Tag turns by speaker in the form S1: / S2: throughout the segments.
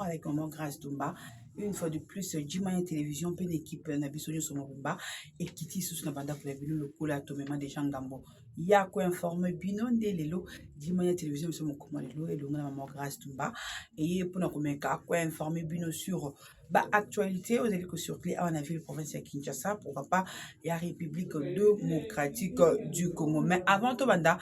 S1: toujours avec maman Grâce Tumba. Une fois de plus, Jimaya Télévision, une équipe Nabisoyo Somobumba, et Kitty sous Nabanda pour la ville, le cola, Tomema de Jangambo. Il y a quoi informer Binon de Lelo, Jimaya Télévision, c'est mon commande et le maman Grâce Tumba. Et pour nous communiquer, quoi informer Bino sur actualité, vous allez que sur Clé en ville province de Kinshasa, pourquoi pas, la République démocratique du Congo. Mais avant tout, Banda,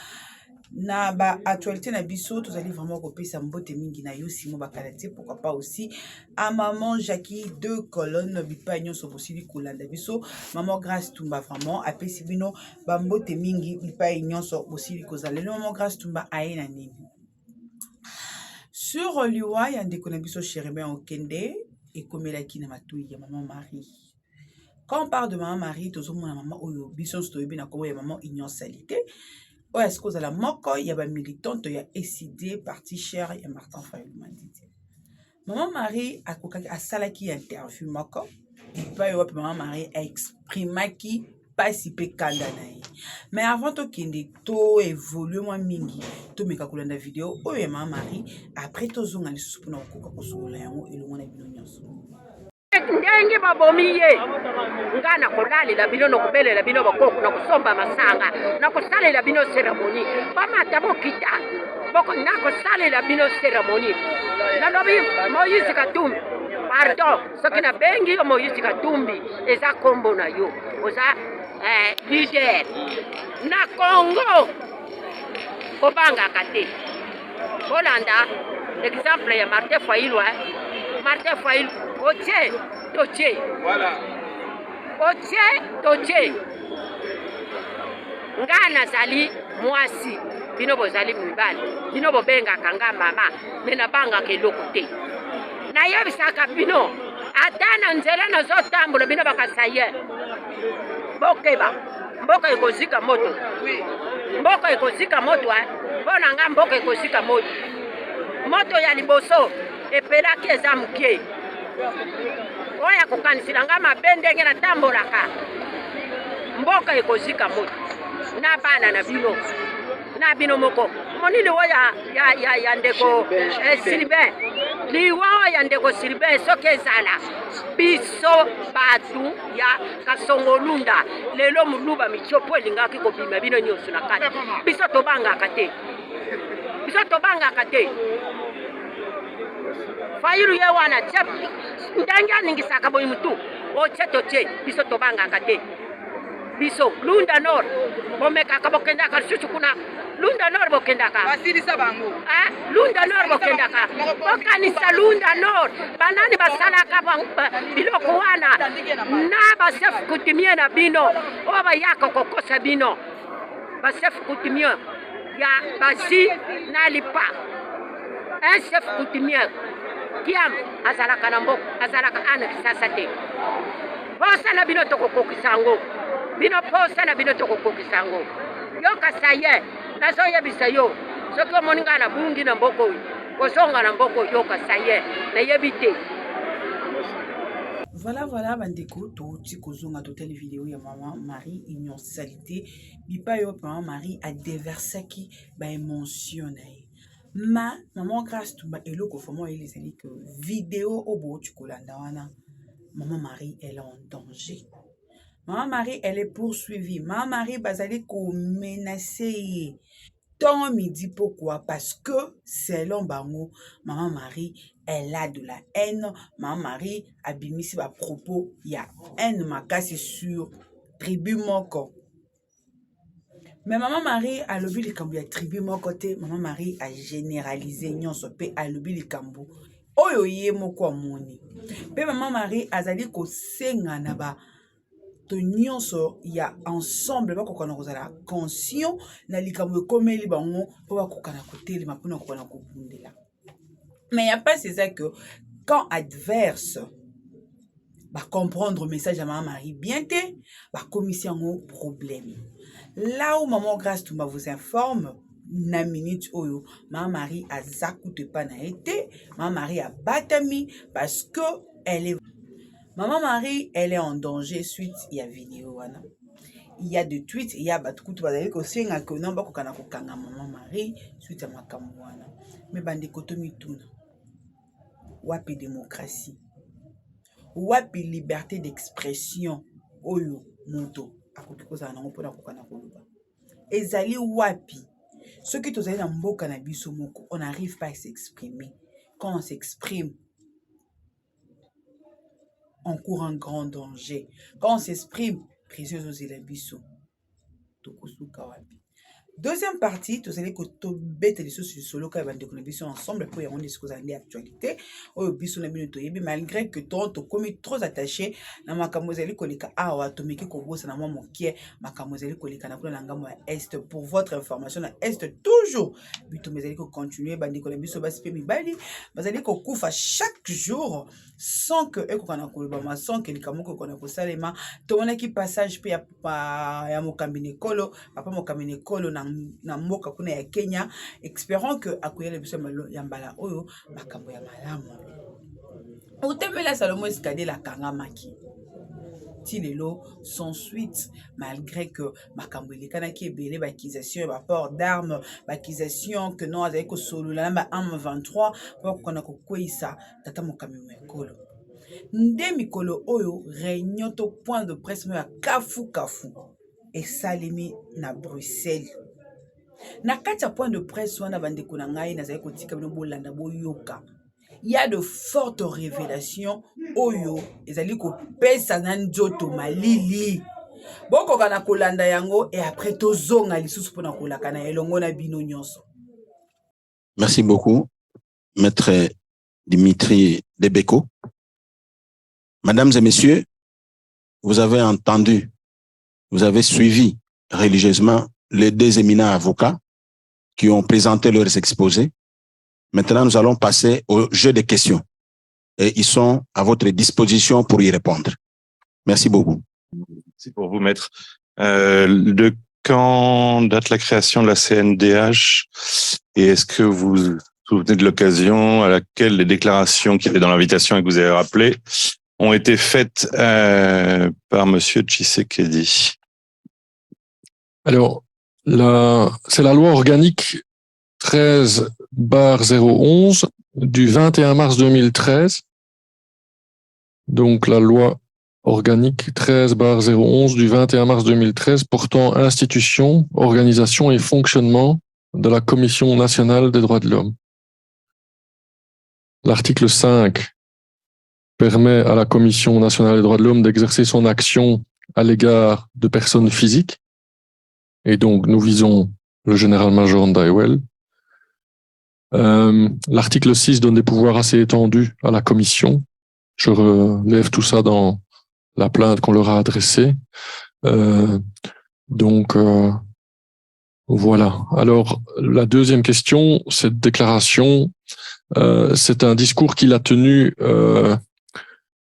S1: na actualité na biso tous allez vraiment kopesa mbote mingi na yo simo bakalati pourquoi pas aussi à maman Jackie deux colonnes bipa nyonso bosili kolanda biso maman Grâce Tumba vraiment apesi bino ba mbote mingi bipa nyonso bosili kozala le maman Grâce Tumba aina nini sur liwa ya ndeko na biso Chérubin Okende et komelaki na matui ya maman Marie. Quand on parle de maman Marie tozo mona maman oyo biso stoyebi na kobo ya maman Ignonsalité. Ouais, est-ce que vous avez moko, il y a un militant, il y a SID, parti cher, il y a Martin Fayou m'a dit. Maman Marie a salaki interview moko. Pas eu maman Marie a exprimé qui pas si peu kandanaï. Mais avant to kende to évolue moi mingi, to meka kolanda vidéo, oh ya maman Marie après to zonga li susu na koka ko sola yango elongo na bino nyonso.
S2: Ndenge babomi ye nga na kolalila bino nokubelela bino bakoko na kusomba masanga na kosalela bino ceremony bamata bokita boko na kosalela bino ceremony nalobi Moïse Katumbi pardon soki na bengi yo Moïse Katumbi eza kombo na yo oza leader na Congo kobangaka te kolanda exemple ya Martin Fayulu Martin Fayulu Otie, Toche. Voilà. Otie, Toche. Ngana zali mwasi. Bino bozali mwibali. Bino bobenga kanga mama. Mena banga keloko te. Na yebisaka bino. Atana nzela na zotambula bino bakasaye. Bokeba. Mboka ikozika moto. Mboka ikozika moto. Bona nga mboka ikozika moto. Moto ya liboso. Epelaki eza mukie. Oya kukanisila nga mabende ngena tambolaka mboka ekozika moto na bana na bino moko monili oya ya ndeko Sylvain liwa ya ndeko Sylvain soke zala biso batu ya Kasongolunda lelo muluba michopo elingaki kobima bino nyonso na kati biso tobangaka te Fayulu ye wana chep ndanga ningisaka boy mutu o cheto che biso tobangaka te biso Lunda Nord bomeka ka bokenda ka susu kuna Lunda Nord bokendaka basilisa bango Lunda Nord bokendaka bokanisa Lunda Nord banani basalaka biloko wana na basef kutimie na bino oba yako kokosa bino basef kutimie ya basi na lipa un chef coutumier Kiam azalaka na mboko azalaka ana kisasa te posa na bino tokokokisango bino posa na bino tokokokisango yoka saye nazo yebisa yo soki omoninga na bungi na mboko kozonga na mboko yoka saye na yebite.
S1: Voilà, bandeko, touti kozonga total vidéo ya maman Marie Ignonsalité bipa yo maman Marie a déversaki ba émotion na ye. Ma maman Grâce Tumba eloko vraiment il est que vidéo obo tukolanda wana maman Marie elle est en danger. Maman Marie elle est poursuivie. Maman Marie bazali ko menacer. Tant midi pourquoi? Parce que selon bango maman Marie elle a de la haine. Maman Marie a bimisi ba propos ya haine makasi sur tribu moko. Mais maman Marie a lobi likambo ya tribu mon côté maman Marie a généralisé nyonso pe a lobi likambo oyo ye moko amoni pe maman Marie azali ko senga na ba to nyonso ya ensemble ba kokana kozala conscient na likambo komeli bango po ba kokana koteli mapona kokana kubundela. Mais il y a pas c'est ça que quand adverse va comprendre le message à maman Marie bien te va commission au problème. Là où maman Grâce Tumba vous informe, na minute oyo, maman Marie a zakute pas na été, maman Marie a batami parce que elle est maman Marie, elle est en danger suite il y a vidéo wana. Il y a des tweets, il y a batkutu bazali ko senga ko namba ko kana ko kanga maman Marie suite à makambo wana. Mais bande koto mituna. wapi démocratie, wapi liberté d'expression oyo moto akoki kozala nango mpona kokana koloba. Ezali wapi soki tozali na mboka na biso moko, on n'arrive pas à s'exprimer. Quand on s'exprime, on court un grand danger. Quand on s'exprime, précieux aux biso. Tokusuka wapi. Deuxième partie, tu allez que tu bêtes les choses sur solo quand ils vont te ensemble pour y rendre ce que vous avez actualité. Au biso na minute yebi malgré que toi tu commis trop attaché na makamozeli koleka awa to meki ko bossa na moi mon qui makamozeli koleka na kula ngamo est pour votre information na est toujours bito mezeli ko continuer bandi ko biso ba sipe mibali bazali ko kufa chaque jour sans que eko kana koloba ma sans que likamoko kona ko salema to wana ki passage pe ya mokambine kolo papa mokambine kolo na mboka kuna ya Kenya, espérons que akoyele biso ya mbala oyo makambo ya malamu. Otemela Salomo Escadé la kangamaki. Ti lelo sans suite malgré que makambo elekanaki ebele bakisation ba port d'armes, bakisation que non azali ko solo la ba M23 pour kona ko kwisa tata mokambi ekolo. Nde mikolo oyo réunion to point de presse ya kafu et salimi na Bruxelles. Na kati ya point de presse wana bandeko na ngai nazali kotika bino bolanda boyoka. Il y a de fortes révélations oyo ezali ko pesa na nzoto malili. Boko kana kolanda yango et après tozonga lisusu pona kolaka na elongo na bino nyonso.
S3: Merci beaucoup, Maître Dimitri Debeko. Mesdames et messieurs, vous avez entendu, vous avez suivi religieusement les deux éminents avocats qui ont présenté leurs exposés. Maintenant, nous allons passer au jeu de questions. Et ils sont à votre disposition pour y répondre. Merci beaucoup.
S4: Merci pour vous, Maître. De quand date la création de la CNDH? Et est-ce que vous vous souvenez de l'occasion à laquelle les déclarations qui étaient dans l'invitation et que vous avez rappelées ont été faites par Monsieur Tshisekedi?
S5: Alors, c'est la loi organique 13/011 du 21 mars 2013. Donc, la loi organique 13/011 du 21 mars 2013 portant institution, organisation et fonctionnement de la Commission nationale des droits de l'homme. L'article 5 permet à la Commission nationale des droits de l'homme d'exercer son action à l'égard de personnes physiques. Et donc, nous visons le général-major Ndaiwel. L'article 6 donne des pouvoirs assez étendus à la commission. Je relève tout ça dans la plainte qu'on leur a adressée. Voilà. Alors, la deuxième question, cette déclaration, c'est un discours qu'il a tenu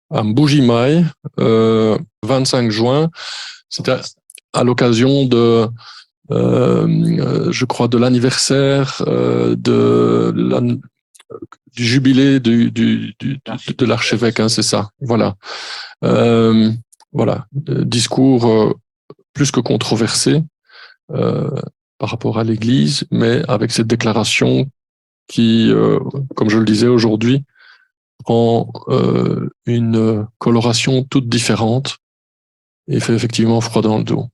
S5: à Mbuji-Mayi, 25 juin. C'était à l'occasion de je crois de l'anniversaire du jubilé de l'archevêque, hein, c'est ça. Voilà. Voilà. Discours plus que controversé par rapport à l'Église, mais avec cette déclaration qui, comme je le disais aujourd'hui, prend une coloration toute différente et fait effectivement froid dans le dos.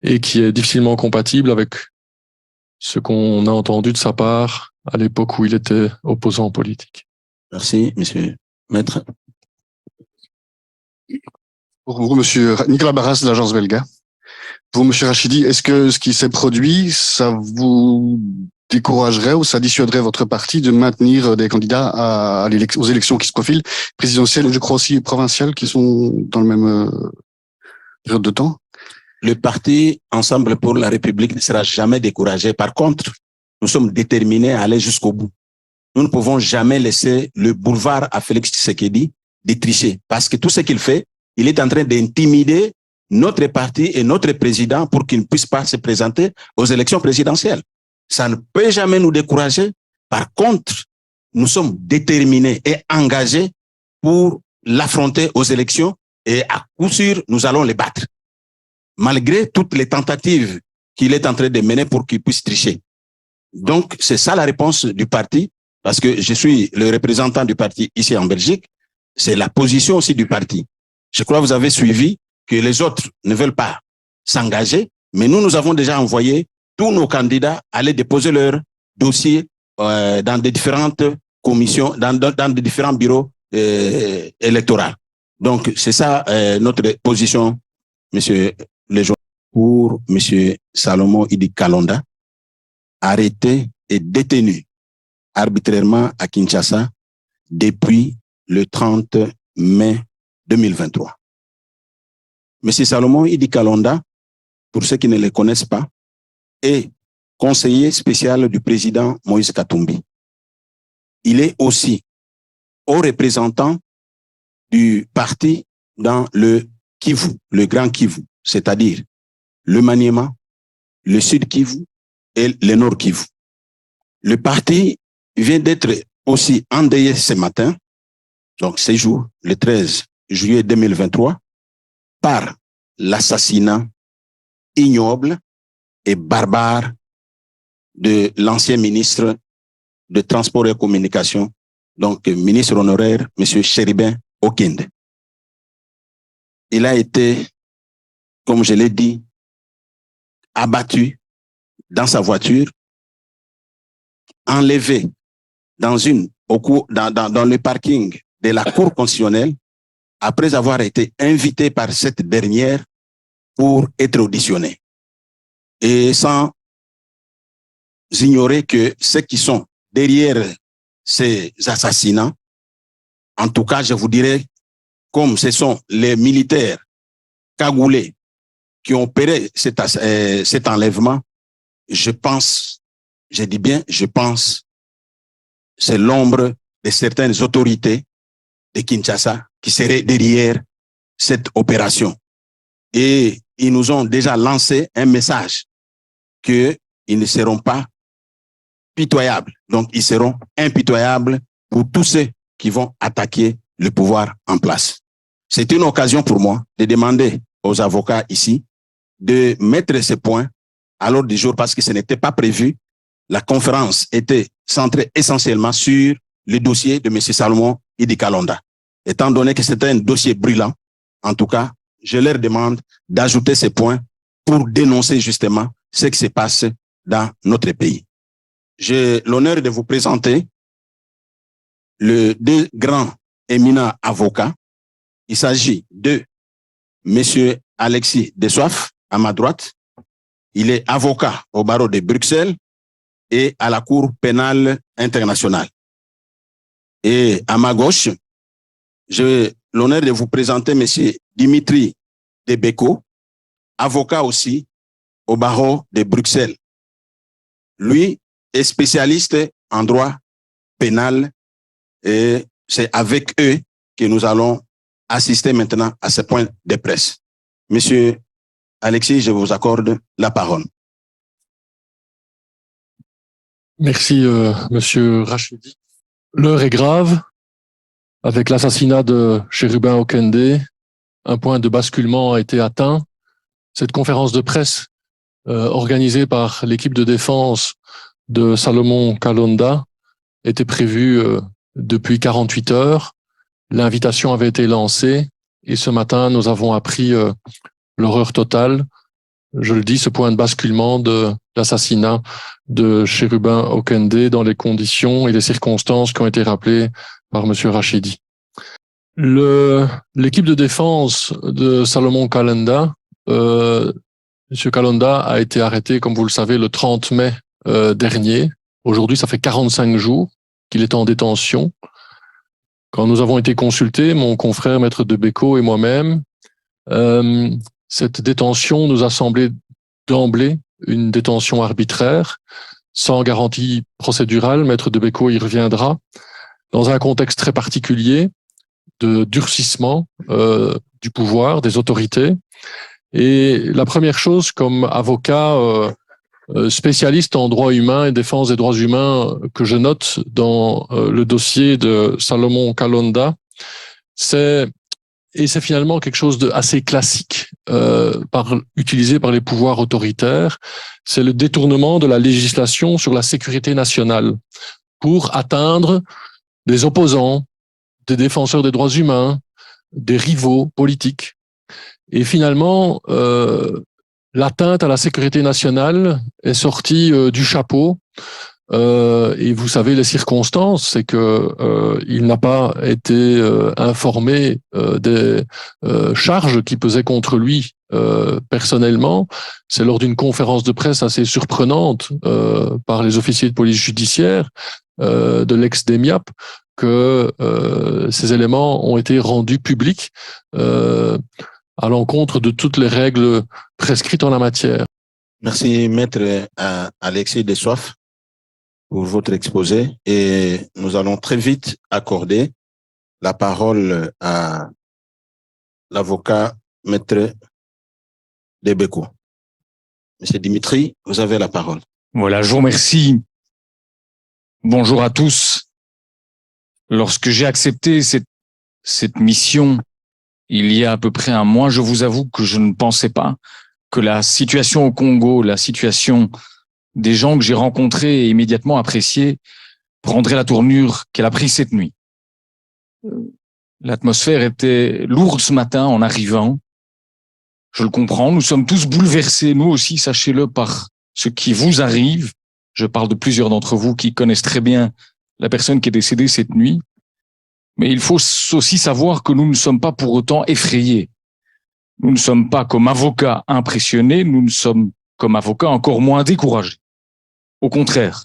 S5: Et qui est difficilement compatible avec ce qu'on a entendu de sa part à l'époque où il était opposant politique.
S3: Merci, monsieur Maître.
S6: Pour vous, monsieur Nicolas Barras de l'agence Belga. Pour monsieur Rachidi, est-ce que ce qui s'est produit, ça vous découragerait ou ça dissuaderait votre parti de maintenir des candidats aux élections qui se profilent, présidentielles et je crois aussi provinciales, qui sont dans le même période de temps?
S3: Le parti Ensemble pour la République ne sera jamais découragé. Par contre, nous sommes déterminés à aller jusqu'au bout. Nous ne pouvons jamais laisser le boulevard à Félix Tshisekedi de tricher. Parce que tout ce qu'il fait, il est en train d'intimider notre parti et notre président pour qu'il ne puisse pas se présenter aux élections présidentielles. Ça ne peut jamais nous décourager. Par contre, nous sommes déterminés et engagés pour l'affronter aux élections et à coup sûr, nous allons les battre. Malgré toutes les tentatives qu'il est en train de mener pour qu'il puisse tricher. Donc, c'est ça la réponse du parti. parce que je suis le représentant du parti ici en Belgique, c'est la position aussi du parti. Je crois que vous avez suivi que les autres ne veulent pas s'engager, mais nous avons déjà envoyé tous nos candidats aller déposer leur dossier dans des différentes commissions, dans des différents bureaux électoraux. Donc, c'est ça notre position, monsieur le journaliste, pour monsieur Salomon Idi Kalonda, arrêté et détenu arbitrairement à Kinshasa depuis le 30 mai 2023. Monsieur Salomon Idi Kalonda, pour ceux qui ne le connaissent pas, est conseiller spécial du président Moïse Katumbi. Il est aussi haut représentant du parti dans le Kivu, le Grand Kivu, c'est-à-dire le Maniema, le Sud Kivu et le Nord Kivu. Le parti vient d'être aussi endeuillé ce matin, donc ce jour, le 13 juillet 2023, par l'assassinat ignoble et barbare de l'ancien ministre de Transport et Communication, donc ministre honoraire, M. Chérubin Okende. Il a été, comme je l'ai dit, abattu dans sa voiture, enlevé dans le parking de la Cour constitutionnelle après avoir été invité par cette dernière pour être auditionné. Et sans ignorer que ceux qui sont derrière ces assassinats, en tout cas, je vous dirais, comme ce sont les militaires cagoulés qui ont opéré cet enlèvement, je pense, je dis bien, je pense, c'est l'ombre de certaines autorités de Kinshasa qui seraient derrière cette opération. Et ils nous ont déjà lancé un message qu'ils ne seront pas pitoyables. Donc, ils seront impitoyables pour tous ceux qui vont attaquer le pouvoir en place. C'est une occasion pour moi de demander aux avocats ici de mettre ces points à l'ordre du jour parce que ce n'était pas prévu. La conférence était centrée essentiellement sur le dossier de M. Salomon Idi Kalonda. Étant donné que c'était un dossier brûlant, en tout cas, je leur demande d'ajouter ces points pour dénoncer justement ce qui se passe dans notre pays. J'ai l'honneur de vous présenter les deux grands éminents avocats. Il s'agit de M. Alexis Dessoif, à ma droite. Il est avocat au barreau de Bruxelles et à la Cour pénale internationale. Et à ma gauche, j'ai l'honneur de vous présenter M. Dimitri Debeko, avocat aussi au barreau de Bruxelles. Lui est spécialiste en droit pénal et c'est avec eux que nous allons assister maintenant à ce point de presse. Monsieur Alexis, je vous accorde la parole.
S5: Merci, Monsieur Rachidi. L'heure est grave. Avec l'assassinat de Chérubin Okende, un point de basculement a été atteint. Cette conférence de presse organisée par l'équipe de défense de Salomon Kalonda était prévue depuis 48 heures. L'invitation avait été lancée et ce matin, nous avons appris l'horreur totale. Je le dis, ce point de basculement de l'assassinat de Chérubin Okende dans les conditions et les circonstances qui ont été rappelées par Monsieur Rachidi. L'équipe de défense de Salomon Kalonda, Monsieur Kalonda a été arrêté, comme vous le savez, le 30 mai dernier. Aujourd'hui, ça fait 45 jours qu'il est en détention. Quand nous avons été consultés, mon confrère Maître Debeko et moi-même, cette détention nous a semblé d'emblée une détention arbitraire, sans garantie procédurale. Maître Debeko y reviendra, dans un contexte très particulier de durcissement du pouvoir, des autorités. Et la première chose, comme avocat spécialiste en droit humain et défense des droits humains que je note dans le dossier de Salomon Kalonda, c'est finalement quelque chose de assez classique utilisé par les pouvoirs autoritaires, c'est le détournement de la législation sur la sécurité nationale pour atteindre des opposants, des défenseurs des droits humains, des rivaux politiques. Et finalement, l'atteinte à la sécurité nationale est sortie du chapeau. Et vous savez les circonstances, c'est que il n'a pas été informé des charges qui pesaient contre lui personnellement. C'est lors d'une conférence de presse assez surprenante par les officiers de police judiciaire de l'ex-DEMIAP que ces éléments ont été rendus publics à l'encontre de toutes les règles prescrites en la matière.
S3: Merci, maître Alexis Dessoif, pour votre exposé. Et nous allons très vite accorder la parole à l'avocat maître Debeko. Monsieur Dimitri, vous avez la parole.
S7: Voilà, je vous remercie. Bonjour à tous. Lorsque j'ai accepté cette mission il y a à peu près un mois, je vous avoue que je ne pensais pas que la situation au Congo, la situation des gens que j'ai rencontrés et immédiatement appréciés prendrait la tournure qu'elle a pris cette nuit. L'atmosphère était lourde ce matin en arrivant. Je le comprends, nous sommes tous bouleversés, nous aussi, sachez-le, par ce qui vous arrive. Je parle de plusieurs d'entre vous qui connaissent très bien la personne qui est décédée cette nuit. Mais il faut aussi savoir que nous ne sommes pas pour autant effrayés. Nous ne sommes pas comme avocats impressionnés, nous ne sommes comme avocats encore moins découragés. Au contraire,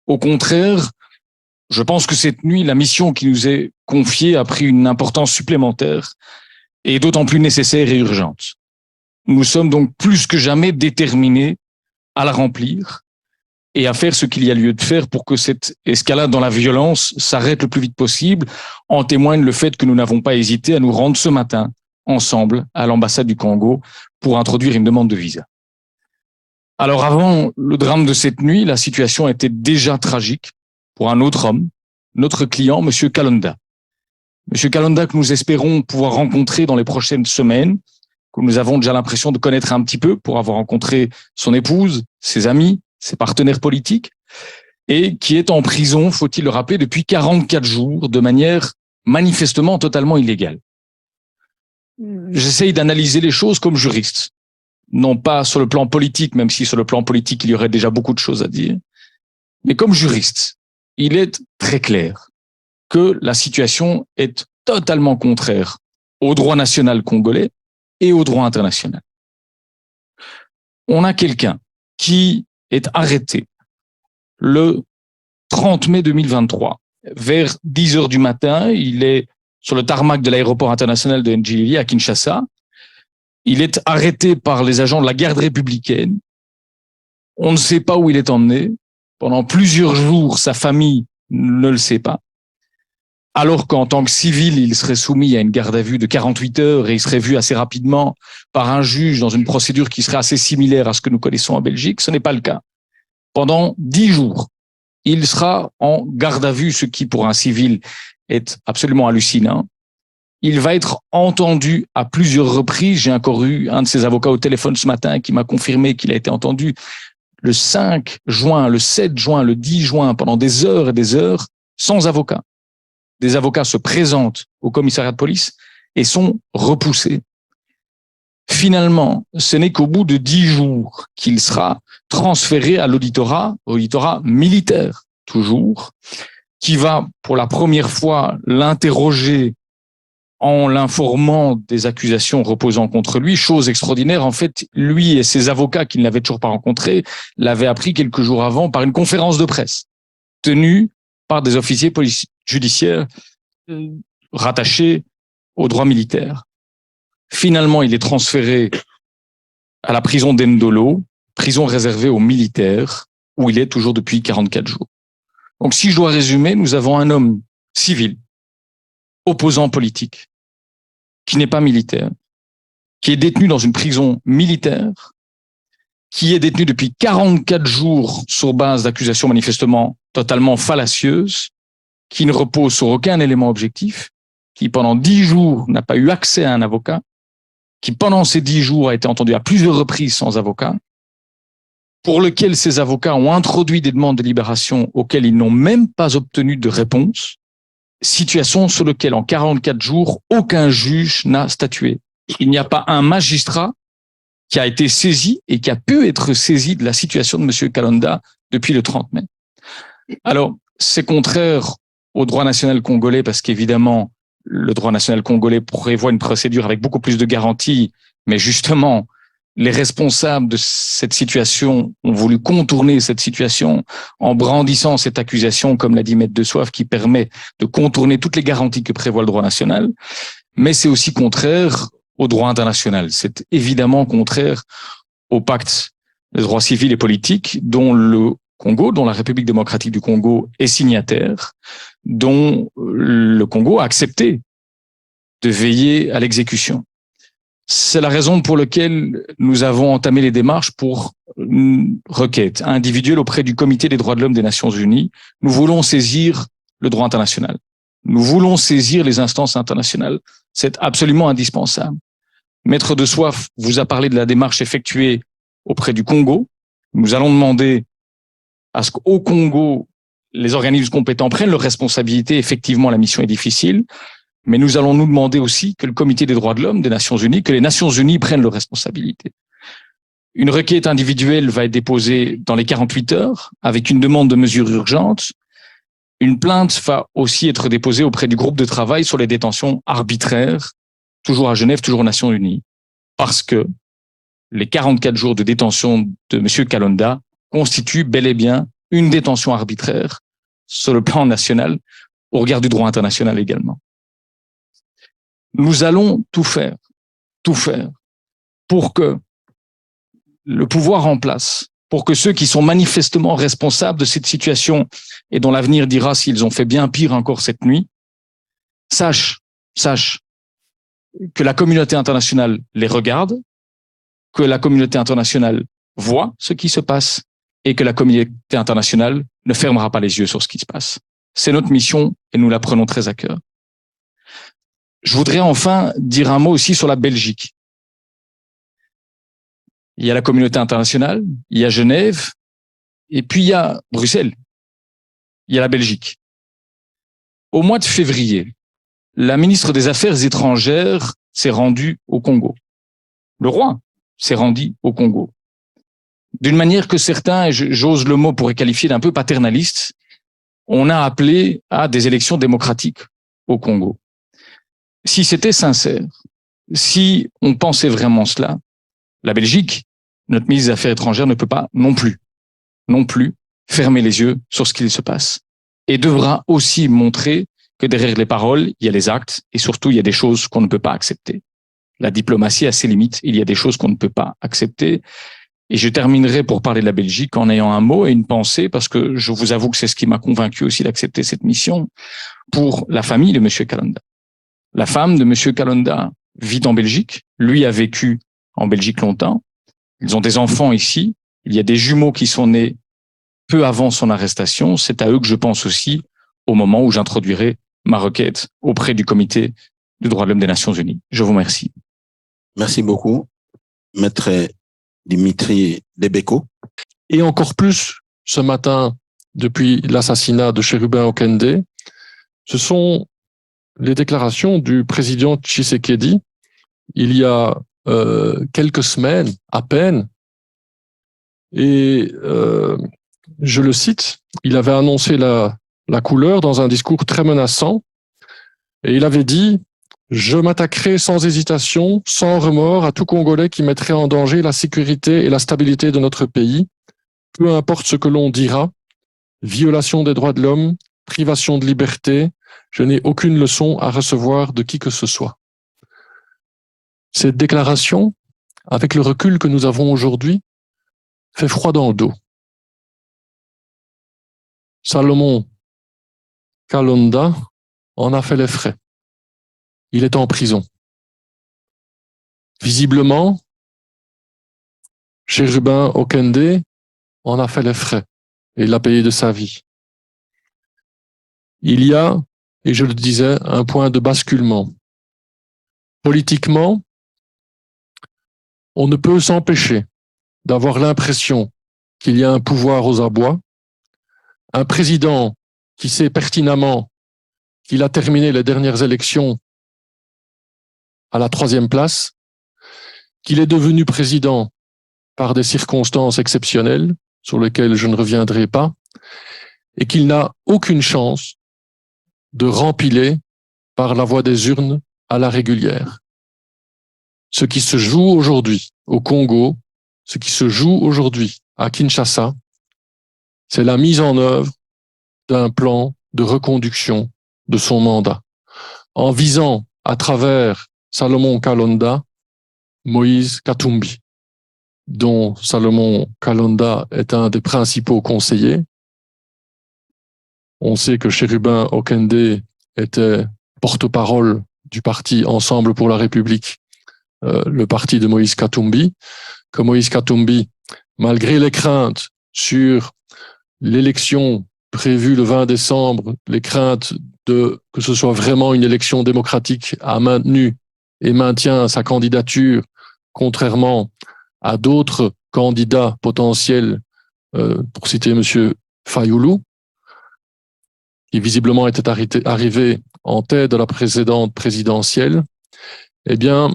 S7: je pense que cette nuit, la mission qui nous est confiée a pris une importance supplémentaire et d'autant plus nécessaire et urgente. Nous sommes donc plus que jamais déterminés à la remplir et à faire ce qu'il y a lieu de faire pour que cette escalade dans la violence s'arrête le plus vite possible. En témoigne le fait que nous n'avons pas hésité à nous rendre ce matin ensemble à l'ambassade du Congo pour introduire une demande de visa. Alors avant le drame de cette nuit, la situation était déjà tragique pour un autre homme, notre client, Monsieur Kalonda. Monsieur Kalonda que nous espérons pouvoir rencontrer dans les prochaines semaines, que nous avons déjà l'impression de connaître un petit peu pour avoir rencontré son épouse, ses amis, ses partenaires politiques, et qui est en prison, faut-il le rappeler, depuis 44 jours, de manière manifestement totalement illégale. J'essaye d'analyser les choses comme juriste, non pas sur le plan politique, même si sur le plan politique il y aurait déjà beaucoup de choses à dire, mais comme juriste, il est très clair que la situation est totalement contraire au droit national congolais et au droit international. On a quelqu'un qui est arrêté le 30 mai 2023, vers 10 heures du matin. Il est sur le tarmac de l'aéroport international de Njili à Kinshasa. Il est arrêté par les agents de la garde républicaine. On ne sait pas où il est emmené. Pendant plusieurs jours, sa famille ne le sait pas. Alors qu'en tant que civil, il serait soumis à une garde à vue de 48 heures et il serait vu assez rapidement par un juge dans une procédure qui serait assez similaire à ce que nous connaissons en Belgique. Ce n'est pas le cas. Pendant 10 jours, il sera en garde à vue, ce qui pour un civil est absolument hallucinant. Il va être entendu à plusieurs reprises. J'ai encore eu un de ses avocats au téléphone ce matin qui m'a confirmé qu'il a été entendu le 5 juin, le 7 juin, le 10 juin, pendant des heures et des heures, sans avocat. Des avocats se présentent au commissariat de police et sont repoussés. Finalement, ce n'est qu'au bout de 10 jours qu'il sera transféré à l'auditorat militaire, toujours, qui va pour la première fois l'interroger en l'informant des accusations reposant contre lui. Chose extraordinaire, en fait, lui et ses avocats qu'il n'avait toujours pas rencontrés l'avaient appris quelques jours avant par une conférence de presse tenue par des officiers judiciaires rattachés au droit militaire. Finalement, il est transféré à la prison d'Endolo, prison réservée aux militaires, où il est toujours depuis 44 jours. Donc, si je dois résumer, nous avons un homme civil, opposant politique, qui n'est pas militaire, qui est détenu dans une prison militaire, qui est détenu depuis 44 jours sur base d'accusations manifestement totalement fallacieuses, qui ne repose sur aucun élément objectif, qui pendant 10 jours n'a pas eu accès à un avocat, qui pendant ces 10 jours a été entendu à plusieurs reprises sans avocat, pour lequel ces avocats ont introduit des demandes de libération auxquelles ils n'ont même pas obtenu de réponse, situation sur laquelle, en 44 jours, aucun juge n'a statué. Il n'y a pas un magistrat qui a été saisi et qui a pu être saisi de la situation de M. Kalonda depuis le 30 mai. Alors, c'est contraire au droit national congolais parce qu'évidemment, le droit national congolais prévoit une procédure avec beaucoup plus de garanties, mais justement, les responsables de cette situation ont voulu contourner cette situation en brandissant cette accusation, comme l'a dit Maître de Soif, qui permet de contourner toutes les garanties que prévoit le droit national. Mais c'est aussi contraire au droit international. C'est évidemment contraire au pacte des droits civils et politiques dont le Congo, dont la République démocratique du Congo est signataire, dont le Congo a accepté de veiller à l'exécution. C'est la raison pour laquelle nous avons entamé les démarches pour une requête individuelle auprès du Comité des droits de l'homme des Nations Unies. Nous voulons saisir le droit international. Nous voulons saisir les instances internationales. C'est absolument indispensable. Maître de Soif vous a parlé de la démarche effectuée auprès du Congo. Nous allons demander à ce qu'au Congo, les organismes compétents prennent leurs responsabilités. Effectivement, la mission est difficile. Mais nous allons nous demander aussi que le Comité des droits de l'homme des Nations Unies, que les Nations Unies prennent leurs responsabilités. Une requête individuelle va être déposée dans les 48 heures avec une demande de mesures urgentes. Une plainte va aussi être déposée auprès du groupe de travail sur les détentions arbitraires, toujours à Genève, toujours aux Nations Unies, parce que les 44 jours de détention de M. Kalonda constituent bel et bien une détention arbitraire sur le plan national, au regard du droit international également. Nous allons tout faire pour que le pouvoir en place, pour que ceux qui sont manifestement responsables de cette situation et dont l'avenir dira s'ils ont fait bien pire encore cette nuit, sachent que la communauté internationale les regarde, que la communauté internationale voit ce qui se passe et que la communauté internationale ne fermera pas les yeux sur ce qui se passe. C'est notre mission et nous la prenons très à cœur. Je voudrais enfin dire un mot aussi sur la Belgique. Il y a la communauté internationale, il y a Genève, et puis il y a Bruxelles, il y a la Belgique. Au mois de février, la ministre des Affaires étrangères s'est rendue au Congo. Le roi s'est rendu au Congo. D'une manière que certains, et j'ose le mot pour qualifier d'un peu paternaliste, on a appelé à des élections démocratiques au Congo. Si c'était sincère, si on pensait vraiment cela, la Belgique, notre ministre des Affaires étrangères, ne peut pas non plus fermer les yeux sur ce qu'il se passe et devra aussi montrer que derrière les paroles, il y a les actes et surtout, il y a des choses qu'on ne peut pas accepter. La diplomatie a ses limites, il y a des choses qu'on ne peut pas accepter. Et je terminerai pour parler de la Belgique en ayant un mot et une pensée, parce que je vous avoue que c'est ce qui m'a convaincu aussi d'accepter cette mission, pour la famille de M. Kalonda. La femme de M. Kalonda vit en Belgique. Lui a vécu en Belgique longtemps. Ils ont des enfants ici. Il y a des jumeaux qui sont nés peu avant son arrestation. C'est à eux que je pense aussi au moment où j'introduirai ma requête auprès du Comité des droits de l'homme des Nations Unies. Je vous remercie.
S3: Merci beaucoup, Maître Dimitri Debeko.
S5: Et encore plus, ce matin, depuis l'assassinat de Chérubin Okende, ce sont les déclarations du président Tshisekedi, il y a quelques semaines à peine, et je le cite, il avait annoncé la couleur dans un discours très menaçant, et il avait dit « Je m'attaquerai sans hésitation, sans remords à tout Congolais qui mettrait en danger la sécurité et la stabilité de notre pays, peu importe ce que l'on dira, violation des droits de l'homme, privation de liberté, je n'ai aucune leçon à recevoir de qui que ce soit. » Cette déclaration, avec le recul que nous avons aujourd'hui, fait froid dans le dos. Salomon Kalonda en a fait les frais. Il est en prison. Visiblement, Chérubin Okende en a fait les frais et il a payé de sa vie. Il y a, et je le disais, un point de basculement. Politiquement, on ne peut s'empêcher d'avoir l'impression qu'il y a un pouvoir aux abois, un président qui sait pertinemment qu'il a terminé les dernières élections à la 3e place, qu'il est devenu président par des circonstances exceptionnelles sur lesquelles je ne reviendrai pas, et qu'il n'a aucune chance de rempiler par la voie des urnes à la régulière. Ce qui se joue aujourd'hui au Congo, ce qui se joue aujourd'hui à Kinshasa, c'est la mise en œuvre d'un plan de reconduction de son mandat, en visant à travers Salomon Kalonda, Moïse Katumbi, dont Salomon Kalonda est un des principaux conseillers. On sait que Chérubin Okende était porte-parole du parti Ensemble pour la République, le parti de Moïse Katumbi, que Moïse Katumbi, malgré les craintes sur l'élection prévue le 20 décembre, les craintes de que ce soit vraiment une élection démocratique, a maintenu et maintient sa candidature, contrairement à d'autres candidats potentiels, pour citer M. Fayoulou, qui visiblement était arrivé en tête de la précédente présidentielle. Eh bien,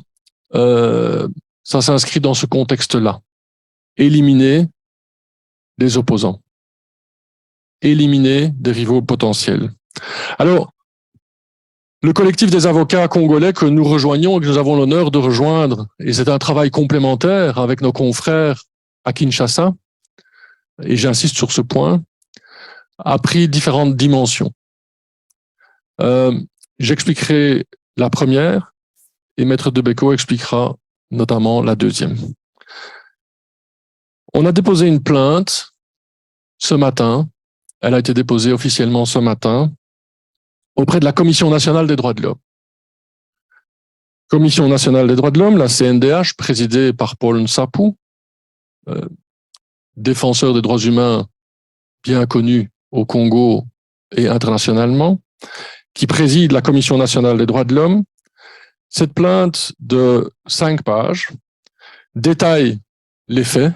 S5: ça s'inscrit dans ce contexte-là. Éliminer des opposants. Éliminer des rivaux potentiels. Alors, le collectif des avocats congolais que nous rejoignons et que nous avons l'honneur de rejoindre, et c'est un travail complémentaire avec nos confrères à Kinshasa, et j'insiste sur ce point, a pris différentes dimensions. J'expliquerai la première, et Maître Debeko expliquera notamment la deuxième. On a déposé une plainte ce matin, elle a été déposée officiellement ce matin, auprès de la Commission nationale des droits de l'homme. Commission nationale des droits de l'homme, la CNDH, présidée par Paul Nsapou, défenseur des droits humains bien connu au Congo et internationalement, qui préside la Commission nationale des droits de l'homme. Cette plainte de 5 pages détaille les faits,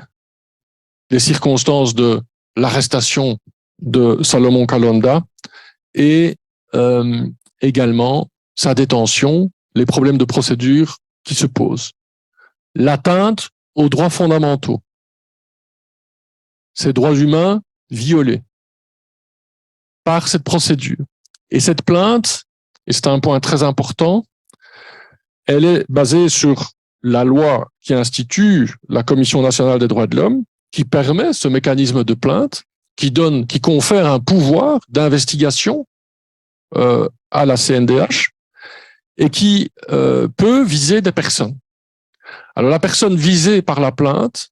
S5: les circonstances de l'arrestation de Salomon Kalonda et également sa détention, les problèmes de procédure qui se posent. L'atteinte aux droits fondamentaux, ces droits humains violés par cette procédure. Et cette plainte, et c'est un point très important, elle est basée sur la loi qui institue la Commission nationale des droits de l'homme, qui permet ce mécanisme de plainte, qui confère un pouvoir d'investigation à la CNDH et qui peut viser des personnes. Alors la personne visée par la plainte,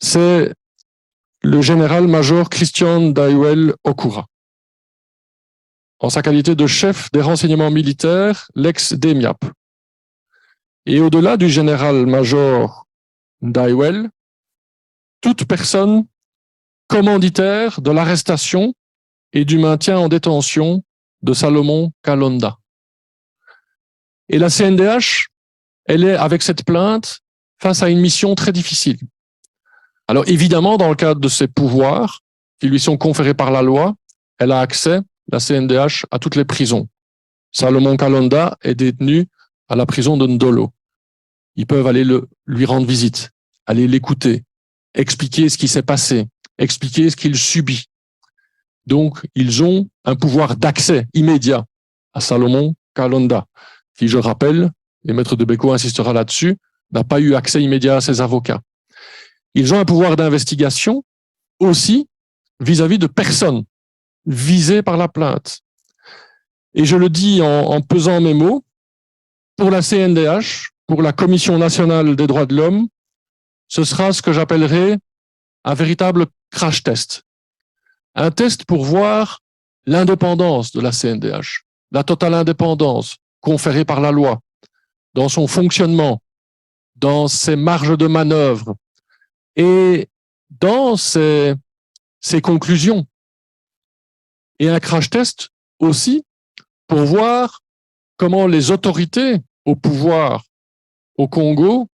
S5: c'est le général-major Christian Daiwel Okura, en sa qualité de chef des renseignements militaires, l'ex-DEMIAP. Et au-delà du général-major Daiwel, toute personne commanditaire de l'arrestation et du maintien en détention de Salomon Kalonda. Et la CNDH, elle est, avec cette plainte, face à une mission très difficile. Alors évidemment, dans le cadre de ses pouvoirs qui lui sont conférés par la loi, elle a accès, la CNDH, à toutes les prisons. Salomon Kalonda est détenu à la prison de Ndolo. Ils peuvent aller lui rendre visite, aller l'écouter, expliquer ce qui s'est passé, expliquer ce qu'il subit. Donc, ils ont un pouvoir d'accès immédiat à Salomon Kalonda, qui, je rappelle, et Maître Debeko insistera là-dessus, n'a pas eu accès immédiat à ses avocats. Ils ont un pouvoir d'investigation aussi vis-à-vis de personnes visées par la plainte. Et je le dis en pesant mes mots, pour la CNDH, pour la Commission nationale des droits de l'homme, ce sera ce que j'appellerai un véritable crash test. Un test pour voir l'indépendance de la CNDH, la totale indépendance conférée par la loi, dans son fonctionnement, dans ses marges de manœuvre et dans ses conclusions. Et un crash test aussi pour voir comment les autorités au pouvoir au Congo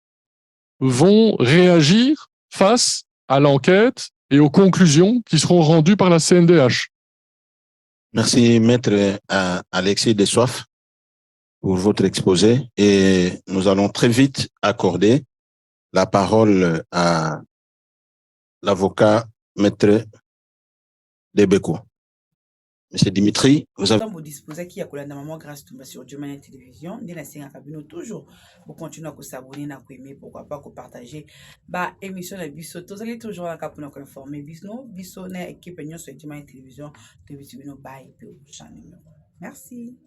S5: vont réagir face à l'enquête et aux conclusions qui seront rendues par la CNDH.
S3: Merci, Maître Alexis Dessoif, pour votre exposé. Et nous allons très vite accorder la parole à l'avocat Maître Debeko. Monsieur Dimitri, vous avez...
S1: Vous disposez qui a collé maman grâce à sur Diomania Télévision, dès la série Cabino, toujours, vous continuez à vous abonner, à vous aimer, pourquoi pas, à partager, bah, émission de Bisso, vous allez toujours à la pour nous informer, Bisso, n'est équipe, sur Diomania Télévision, Télévision, bye, puis au prochain numéro. Merci.